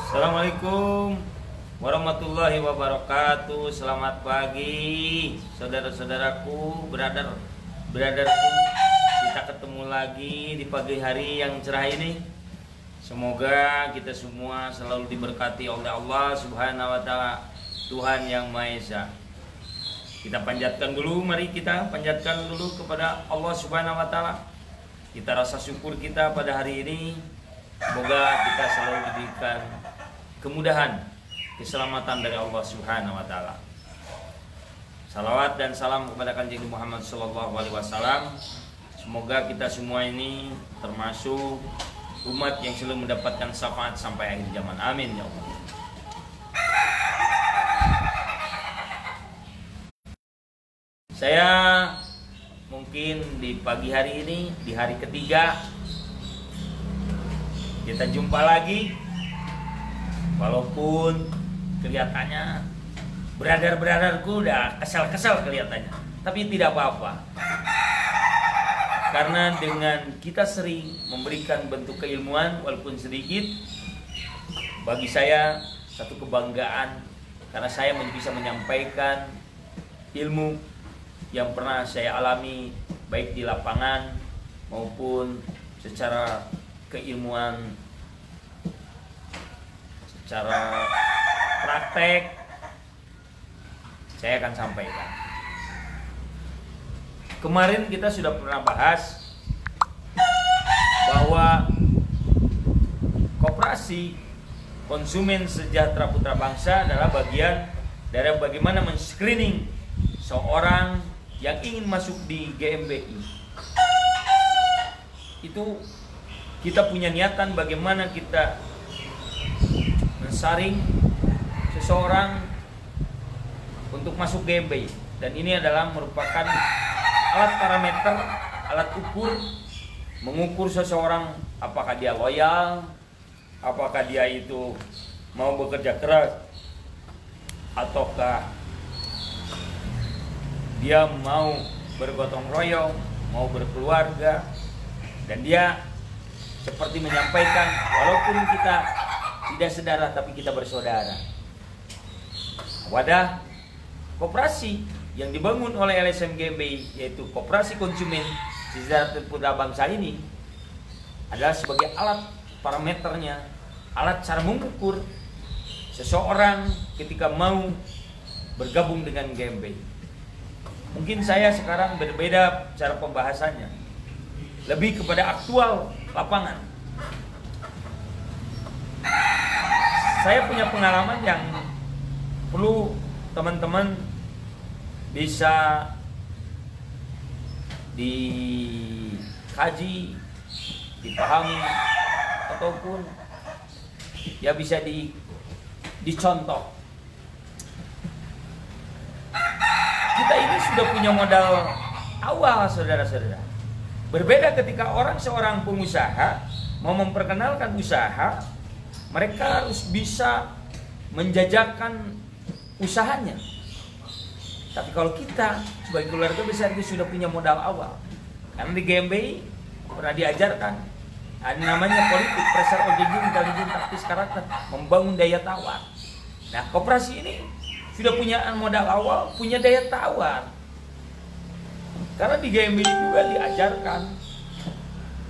Assalamualaikum warahmatullahi wabarakatuh. Selamat pagi saudara-saudaraku, brotherku. Kita ketemu lagi di pagi hari yang cerah ini. Semoga kita semua selalu diberkati oleh Allah Subhanahu wa taala, Tuhan yang Maha Esa. Kita panjatkan dulu, mari kita panjatkan dulu kepada Allah Subhanahu wa taala. Kita rasa syukur kita pada hari ini. Semoga kita selalu diberikan kemudahan, keselamatan dari Allah Subhanahu wa taala. Salawat dan salam kepada Kanjeng Muhammad sallallahu alaihi wasallam. Semoga kita semua ini termasuk umat yang selalu mendapatkan syafaat sampai akhir zaman. Amin ya Allah. Saya mungkin di pagi hari ini, di hari ketiga, kita jumpa lagi. Walaupun kelihatannya brother-brotherku udah kesel-kesel kelihatannya, tapi tidak apa-apa. Karena dengan kita sering memberikan bentuk keilmuan walaupun sedikit, bagi saya satu kebanggaan karena saya bisa menyampaikan ilmu yang pernah saya alami baik di lapangan maupun secara keilmuan, secara praktek saya akan sampaikan. Kemarin kita sudah pernah bahas bahwa Koperasi Konsumen Sejahtera Putra Bangsa adalah bagian dari bagaimana men-screening seorang yang ingin masuk di GMBI. Itu kita punya niatan bagaimana kita mensaring seseorang untuk masuk GMBI, dan ini adalah merupakan alat parameter, alat ukur, mengukur seseorang apakah dia loyal, apakah dia itu mau bekerja keras, ataukah dia mau bergotong royong, mau berkeluarga. Dan dia seperti menyampaikan, walaupun kita tidak sedarah tapi kita bersaudara. Wadah koperasi yang dibangun oleh LSM GMBI, yaitu Koperasi Konsumen Sejahtera Putra Bangsa ini, adalah sebagai alat parameternya, alat cara mengukur seseorang ketika mau bergabung dengan GMBI. Mungkin saya sekarang berbeda cara pembahasannya, lebih kepada aktual lapangan. Saya punya pengalaman yang perlu teman-teman bisa dikaji, dipahami, ataupun ya bisa dicontoh. Kita ini sudah punya modal awal, saudara-saudara. Berbeda ketika seorang pengusaha mau memperkenalkan usaha, mereka harus bisa menjajakan usahanya. Tapi kalau kita sebagai keluarga besar itu sudah punya modal awal. Karena di GMBI pernah diajarkan ada namanya politik, pressure objective, intelligence, taktis, karakter, membangun daya tawar. Nah, koperasi ini sudah punya modal awal, punya daya tawar. Karena di GMBI juga diajarkan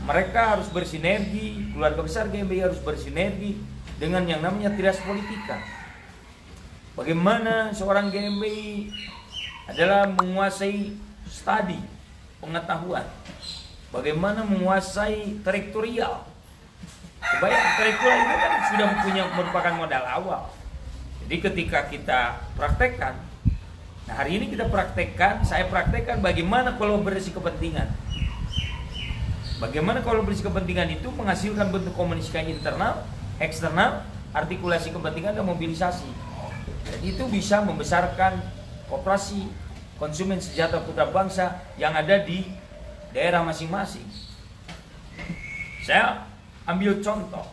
mereka harus bersinergi, keluarga besar GMBI harus bersinergi dengan yang namanya trias politika. Bagaimana seorang GMBI adalah menguasai studi, pengetahuan. Bagaimana menguasai teritorial. Kebayang teritorial itu kan sudah merupakan modal awal. Jadi ketika kita praktekkan, nah hari ini kita praktekkan, saya praktekkan bagaimana kolaborasi kepentingan. Bagaimana kolaborasi kepentingan itu menghasilkan bentuk komunikasi internal, eksternal, artikulasi kepentingan dan mobilisasi. Dan itu bisa membesarkan Koperasi Konsumen Sejahtera Putra Bangsa yang ada di daerah masing-masing. Saya ambil contoh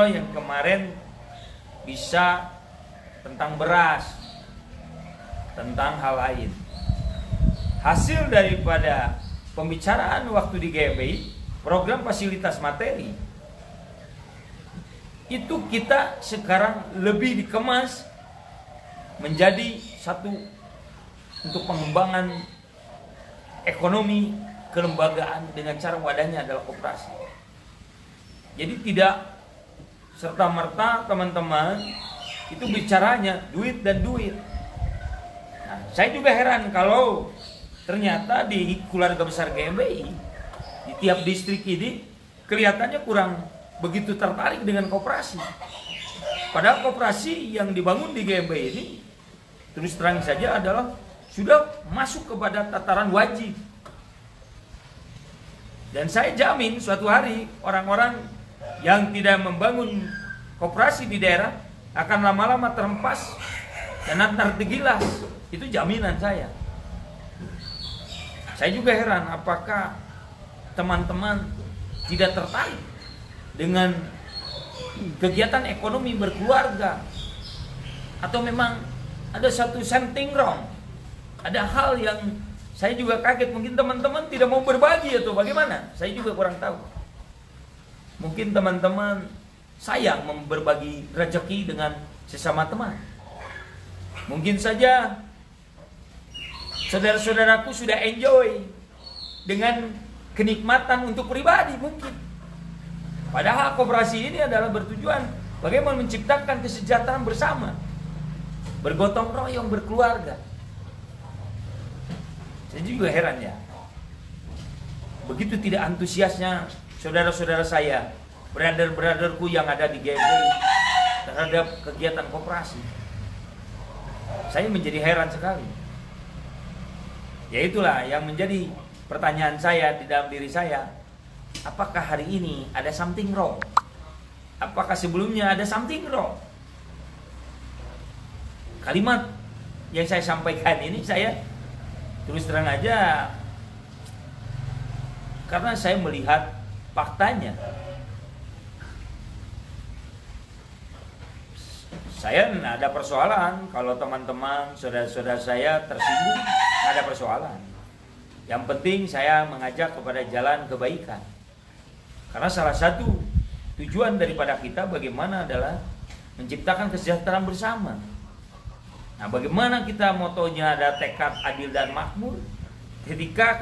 yang kemarin bisa tentang beras, tentang hal lain. Hasil daripada pembicaraan waktu di GMBI, program fasilitas materi itu kita sekarang lebih dikemas menjadi satu untuk pengembangan ekonomi kelembagaan dengan cara wadahnya adalah koperasi. Jadi tidak serta-merta teman-teman itu bicaranya duit dan duit. Nah, saya juga heran kalau ternyata di keluarga besar GMBI di tiap distrik ini kelihatannya kurang begitu tertarik dengan koperasi. Padahal koperasi yang dibangun di GMBI ini terus terang saja adalah sudah masuk kepada tataran wajib. Dan saya jamin suatu hari orang-orang yang tidak membangun koperasi di daerah akan lama-lama terhempas dan tergilas. Itu jaminan saya. Saya juga heran apakah teman-teman tidak tertarik dengan kegiatan ekonomi berkeluarga, atau memang ada satu something wrong, ada hal yang saya juga kaget. Mungkin teman-teman tidak mau berbagi atau bagaimana, saya juga kurang tahu. Mungkin teman-teman sayang berbagi rezeki dengan sesama teman. Mungkin saja saudara-saudaraku sudah enjoy dengan kenikmatan untuk pribadi mungkin. Padahal koperasi ini adalah bertujuan bagaimana menciptakan kesejahteraan bersama, bergotong royong, berkeluarga. Saya juga heran ya, begitu tidak antusiasnya saudara-saudara saya, brother-brotherku yang ada di GMBI terhadap kegiatan koperasi. Saya menjadi heran sekali. Ya itulah yang menjadi pertanyaan saya di dalam diri saya. Apakah hari ini ada something wrong? Apakah sebelumnya ada something wrong? Kalimat yang saya sampaikan ini saya terus terang aja, karena saya melihat faktanya. Saya tidak ada persoalan kalau teman-teman, saudara-saudara saya tersinggung, tidak ada persoalan. Yang penting saya mengajak kepada jalan kebaikan. Karena salah satu tujuan daripada kita bagaimana adalah menciptakan kesejahteraan bersama. Nah, bagaimana kita motonya ada tekad adil dan makmur, ketika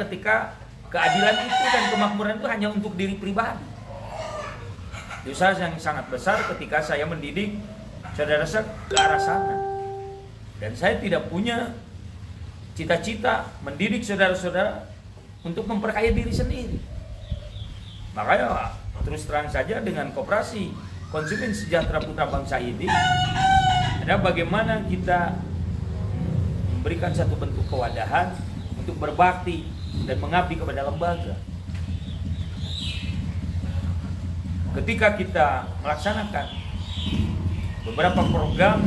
keadilan itu dan kemakmuran itu hanya untuk diri pribadi. Dosa yang sangat besar ketika saya mendidik saudara saya ke arah sana. Dan saya tidak punya cita-cita mendidik saudara-saudara untuk memperkaya diri sendiri. Makanya terus terang saja dengan koperasi Konsumen Sejahtera Putra Bangsa ini ada bagaimana kita memberikan satu bentuk kewadahan untuk berbakti dan mengabdi kepada lembaga. Ketika kita melaksanakan beberapa program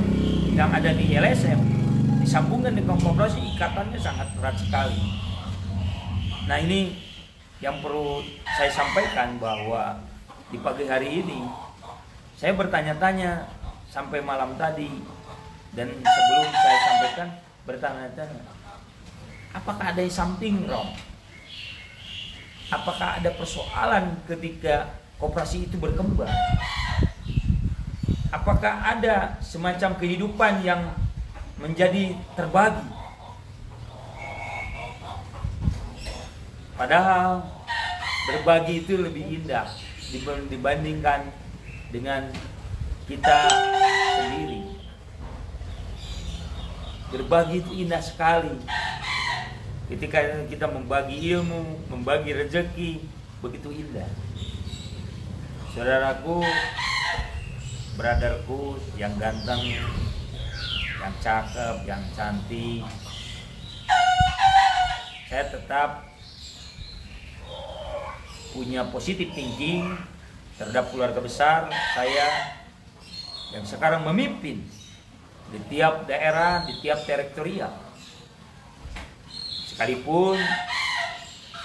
yang ada di LSM disambungkan dengan koperasi, ikatannya sangat erat sekali. Nah, ini yang perlu saya sampaikan, bahwa di pagi hari ini saya bertanya-tanya sampai malam tadi, dan sebelum saya sampaikan bertanya-tanya, apakah ada something wrong? Apakah ada persoalan ketika koperasi itu berkembang? Apakah ada semacam kehidupan yang menjadi terbagi? Padahal berbagi itu lebih indah dibandingkan dengan kita sendiri. Berbagi itu indah sekali. Ketika kita membagi ilmu, membagi rezeki, begitu indah. Saudaraku, brotherku yang ganteng, yang cakep, yang cantik, saya tetap punya positive thinking terhadap keluarga besar saya yang sekarang memimpin di tiap daerah, di tiap teritorial. Sekalipun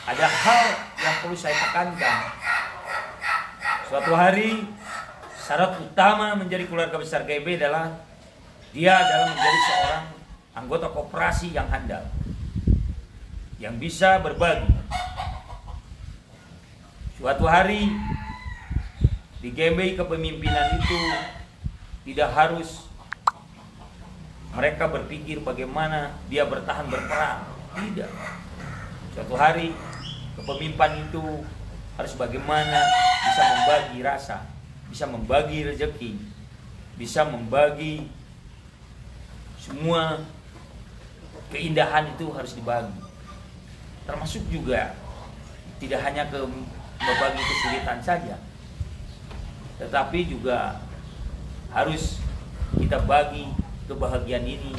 ada hal yang perlu saya tekankan, suatu hari syarat utama menjadi keluarga besar GB adalah dia adalah menjadi seorang anggota koperasi yang handal, yang bisa berbagi. Suatu hari Di GMBI kepemimpinan itu tidak harus mereka berpikir bagaimana dia bertahan berperang. Tidak. Suatu hari kepemimpinan itu harus bagaimana bisa membagi rasa, bisa membagi rezeki, bisa membagi semua keindahan itu harus dibagi. Termasuk juga tidak hanya membagi kesulitan saja, tetapi juga harus kita bagi kebahagiaan ini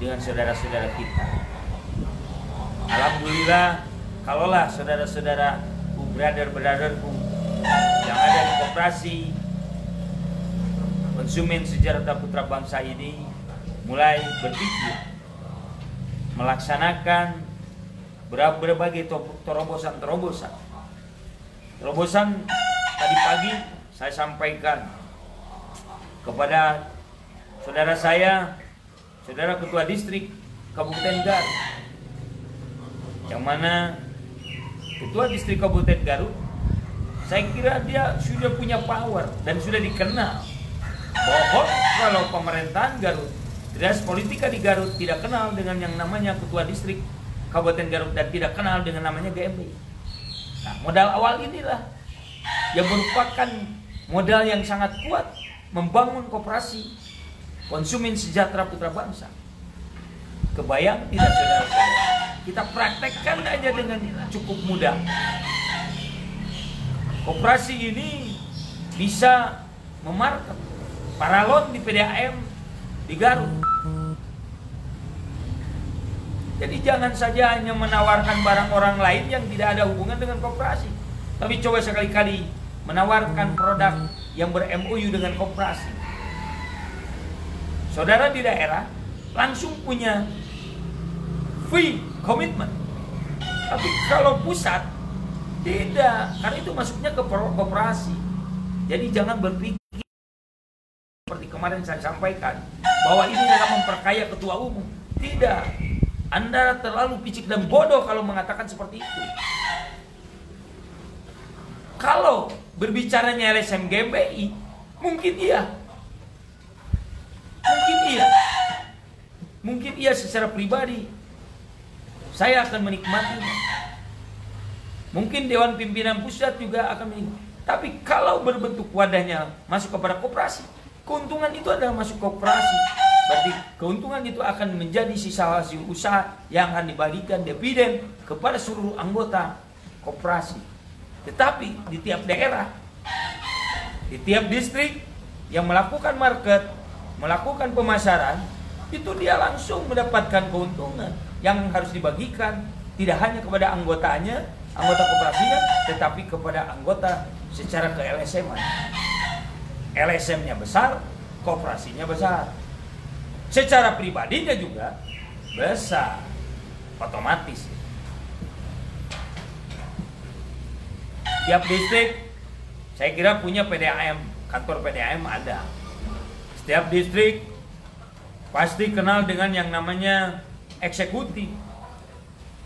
dengan saudara-saudara kita. Alhamdulillah, kalaulah saudara-saudaraku, brother-brotherku yang ada di koperasi konsumen sejahtera putra bangsa ini mulai berpikir melaksanakan berbagai terobosan. Terobosan tadi pagi saya sampaikan kepada saudara saya, saudara ketua distrik Kabupaten Garut, yang mana ketua distrik Kabupaten Garut, saya kira dia sudah punya power dan sudah dikenal bahwa kalau pemerintahan Garut, dinas politika di Garut tidak kenal dengan yang namanya ketua distrik Kabupaten Garut dan tidak kenal dengan namanya GMBI. Nah, modal awal inilah yang merupakan modal yang sangat kuat membangun koperasi konsumen sejahtera putra bangsa. Kebayang tidak saudara-saudara? Kita praktekkan aja dengan cukup mudah. Koperasi ini bisa memarket paralon di PDAM di Garut. Jadi jangan saja hanya menawarkan barang orang lain yang tidak ada hubungan dengan koperasi, tapi coba sekali-kali menawarkan produk yang ber-MOU dengan koperasi. Saudara di daerah langsung punya fee komitmen. Tapi kalau pusat tidak, karena itu masuknya ke koperasi. Jadi jangan berpikir seperti kemarin saya sampaikan bahwa ini adalah memperkaya ketua umum. Tidak. Anda terlalu picik dan bodoh kalau mengatakan seperti itu. Kalau berbicaranya LSM GMBI, mungkin iya. Mungkin iya secara pribadi. Saya akan menikmatinya. Mungkin Dewan Pimpinan Pusat juga akan menikmati. Tapi kalau berbentuk wadahnya masuk kepada koperasi, keuntungan itu adalah masuk koperasi. Berarti keuntungan itu akan menjadi sisa hasil usaha yang akan dibagikan dividen kepada seluruh anggota koperasi. Tetapi di tiap daerah, di tiap distrik yang melakukan market, melakukan pemasaran, itu dia langsung mendapatkan keuntungan yang harus dibagikan tidak hanya kepada anggotanya, anggota koperasinya, tetapi kepada anggota secara ke LSM-an. LSM-nya besar, koperasinya besar. Secara pribadinya juga besar, otomatis. Tiap distrik saya kira punya PDAM, kantor PDAM ada. Setiap distrik pasti kenal dengan yang namanya eksekutif,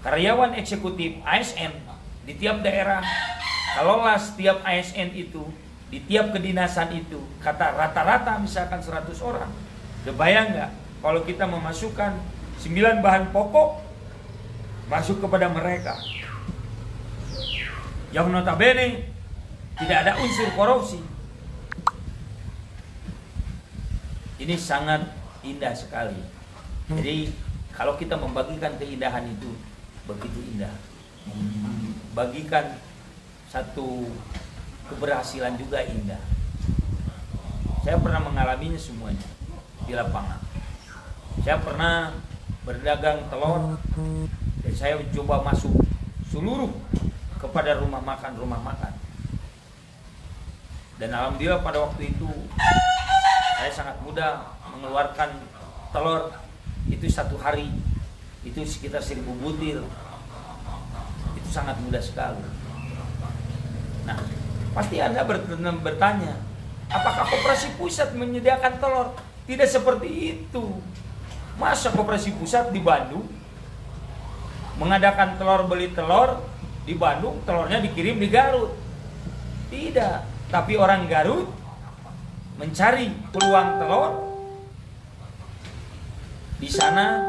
karyawan eksekutif ASN di tiap daerah. Kalaulah setiap ASN itu di tiap kedinasan itu kata rata-rata misalkan 100 orang. Kebayang nggak kalau kita memasukkan 9 bahan pokok masuk kepada mereka yang notabene tidak ada unsur korupsi. Ini sangat indah sekali. Jadi kalau kita membagikan keindahan itu begitu indah, membagikan satu keberhasilan juga indah. Saya pernah mengalaminya semuanya di lapangan. Saya pernah berdagang telur dan saya mencoba masuk seluruh kepada rumah makan. Dan alhamdulillah pada waktu itu saya sangat mudah mengeluarkan telur itu satu hari itu sekitar 1000 butir. Itu sangat mudah sekali. Nah, pasti Anda bertanya, apakah koperasi pusat menyediakan telur? Tidak seperti itu. Masa koperasi pusat di Bandung mengadakan telur, beli telur di Bandung, telurnya dikirim di Garut? Tidak. Tapi orang Garut mencari peluang telur. Di sana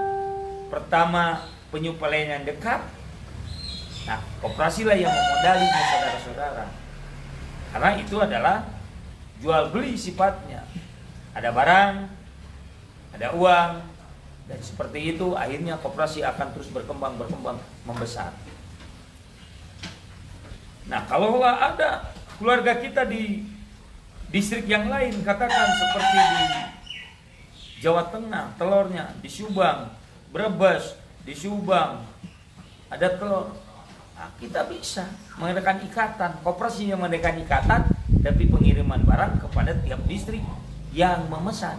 pertama penyu yang dekat. Nah, koperasi lah yang memodali saudara-saudara. Karena itu adalah jual beli sifatnya. Ada barang, ada uang, dan seperti itu akhirnya koperasi akan terus berkembang, membesar. Nah, kalau ada keluarga kita di distrik yang lain, katakan seperti di Jawa Tengah, telurnya di Subang, Brebes, di Subang ada telur. Nah, kita bisa mengadakan ikatan, koperasi yang mengadakan ikatan, tapi pengiriman barang kepada tiap distrik yang memesan.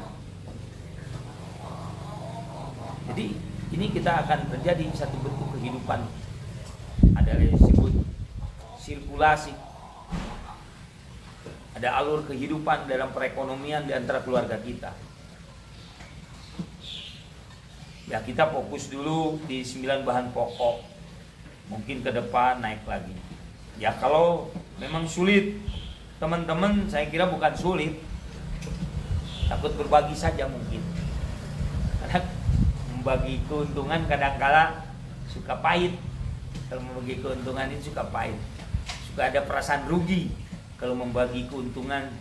Jadi ini kita akan terjadi satu bentuk kehidupan, ada yang disebut sirkulasi, ada alur kehidupan dalam perekonomian di antara keluarga kita. Ya, kita fokus dulu di 9 bahan pokok. Mungkin ke depan naik lagi. Ya, kalau memang sulit, teman-teman, saya kira bukan sulit. Takut berbagi saja mungkin. Karena membagi keuntungan kadang-kala suka pahit. Kalau membagi keuntungan itu suka pahit. Suka ada perasaan rugi. Kalau membagi keuntungan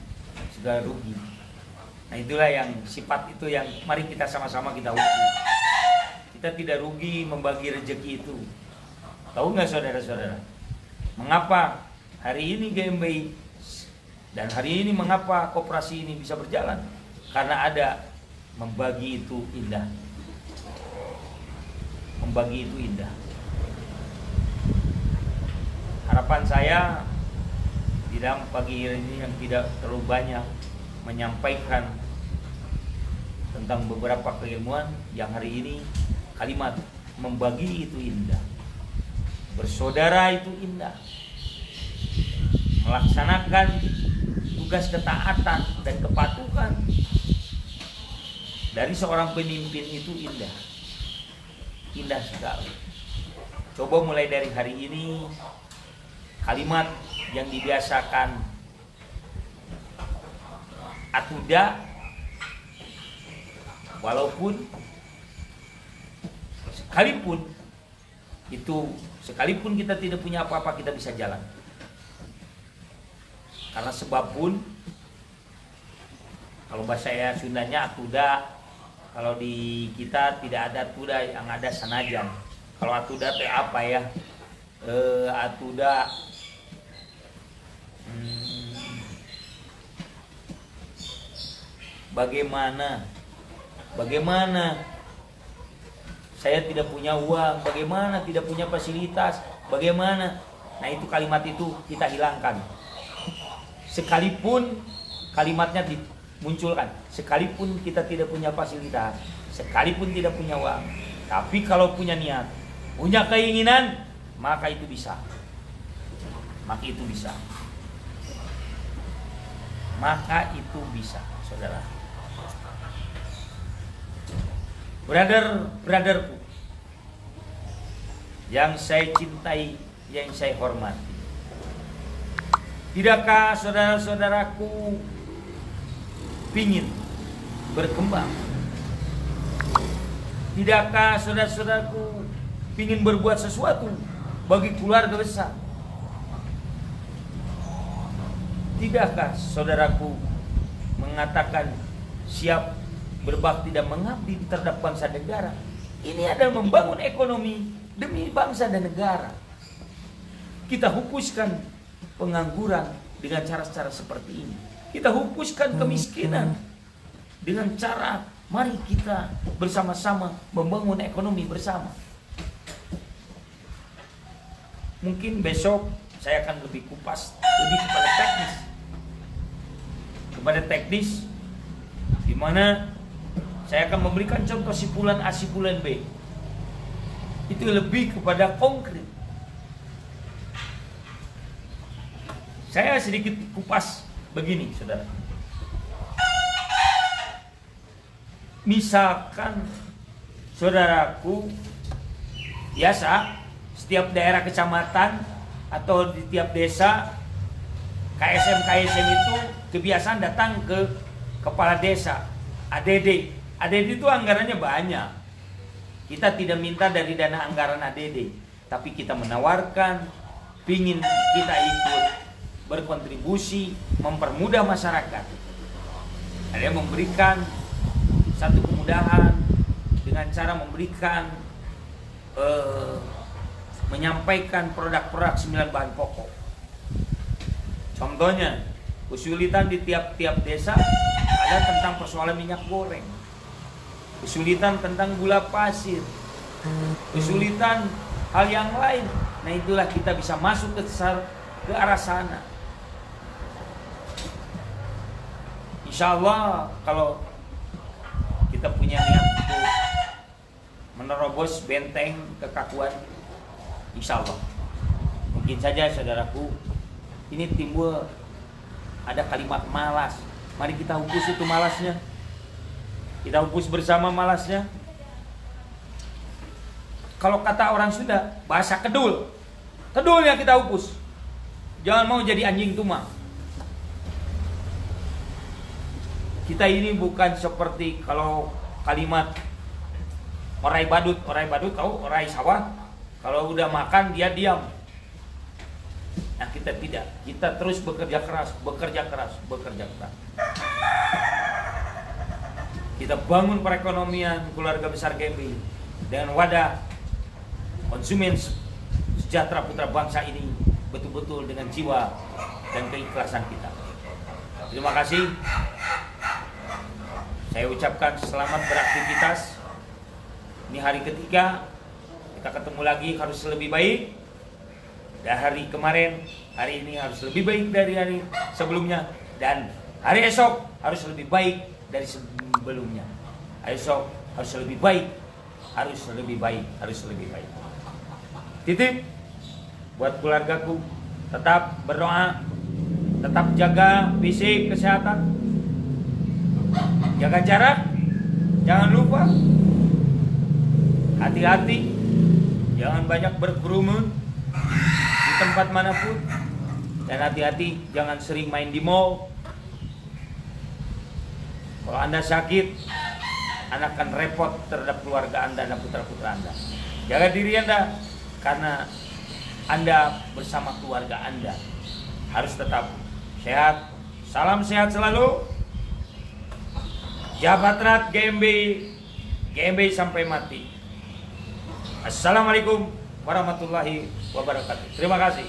suka rugi. Nah, itulah yang sifat itu yang mari kita sama-sama kita ukur. Kita tidak rugi membagi rezeki itu. Tahu nggak saudara-saudara? Mengapa hari ini GMBI dan hari ini mengapa koperasi ini bisa berjalan? Karena ada membagi itu indah. Membagi itu indah. Harapan saya di dalam pagi hari ini yang tidak terlalu banyak menyampaikan tentang beberapa keilmuan yang hari ini kalimat membagi itu indah. Bersaudara itu indah. Melaksanakan tugas ketaatan dan kepatuhan dari seorang pemimpin itu indah. Indah sekali. Coba mulai dari hari ini kalimat yang dibiasakan atuda, walaupun sekalipun kita tidak punya apa-apa, kita bisa jalan. Karena sebab pun, kalau bahasa Sundanya atuda, kalau di kita tidak ada atuda, yang ada sanajan. Kalau atuda itu apa ya? Atuda bagaimana saya tidak punya uang, bagaimana tidak punya fasilitas, bagaimana. Nah, itu kalimat itu kita hilangkan. Sekalipun kalimatnya dimunculkan, sekalipun kita tidak punya fasilitas, sekalipun tidak punya uang, tapi kalau punya niat, punya keinginan, maka itu bisa. Maka itu bisa. Maka itu bisa, saudara. Brotherku yang saya cintai, yang saya hormati, tidakkah saudara-saudaraku pingin berkembang? Tidakkah saudara-saudaraku pingin berbuat sesuatu bagi keluarga besar? Tidakkah saudaraku mengatakan siap berbakti dan mengabdi terhadap bangsa dan negara? Ini adalah membangun ekonomi demi bangsa dan negara. Kita hapuskan pengangguran dengan cara-cara seperti ini. Kita hapuskan kemiskinan dengan cara mari kita bersama-sama membangun ekonomi bersama. Mungkin besok saya akan lebih kupas, lebih kepada teknis, di mana saya akan memberikan contoh sipulan A, sipulan B. Itu lebih kepada konkret. Saya sedikit kupas begini, saudara. Misalkan saudaraku biasa setiap daerah kecamatan atau di tiap desa KSM itu kebiasaan datang ke kepala desa, ADD. ADD itu anggarannya banyak. Kita tidak minta dari dana anggaran ADD, tapi kita menawarkan, pingin kita ikut berkontribusi, mempermudah masyarakat. Ada yang memberikan satu kemudahan dengan cara memberikan menyampaikan produk-produk 9 bahan pokok. Contohnya, kesulitan di tiap-tiap desa ada tentang persoalan minyak goreng, kesulitan tentang gula pasir, kesulitan hal yang lain. Nah, itulah kita bisa masuk ke arah sana. Insya Allah kalau kita punya niat untuk menerobos benteng kekakuan, insya Allah. Mungkin saja saudaraku, ini timbul ada kalimat malas. Mari kita hapus itu malasnya. Kita hapus bersama malasnya. Kalau kata orang Sunda, bahasa kedul. Kedulnya kita hapus. Jangan mau jadi anjing tumang. Kita ini bukan seperti kalau kalimat orai badut tahu orai sawah. Kalau udah makan dia diam. Nah, kita tidak. Kita terus bekerja keras. Kita bangun perekonomian keluarga besar GMB dengan wadah konsumen sejahtera putra bangsa ini betul-betul dengan jiwa dan keikhlasan kita. Terima kasih. Saya ucapkan selamat beraktivitas. Ini hari ketiga, kita ketemu lagi, harus lebih baik. Dan hari kemarin, hari ini harus lebih baik dari hari sebelumnya. Dan hari esok harus lebih baik dari sebelumnya. Hari esok harus lebih baik, harus lebih baik. Titip buat keluargaku, tetap berdoa, tetap jaga fisik, kesehatan, jaga jarak, jangan lupa, hati-hati, jangan banyak berkerumun di tempat manapun, dan hati-hati jangan sering main di mall. Kalau Anda sakit, Anda akan repot terhadap keluarga Anda dan putra-putra Anda. Jaga diri Anda, karena Anda bersama keluarga Anda harus tetap sehat. Salam sehat selalu. Jabat erat GMB sampai mati. Assalamualaikum warahmatullahi wabarakatuh. Terima kasih.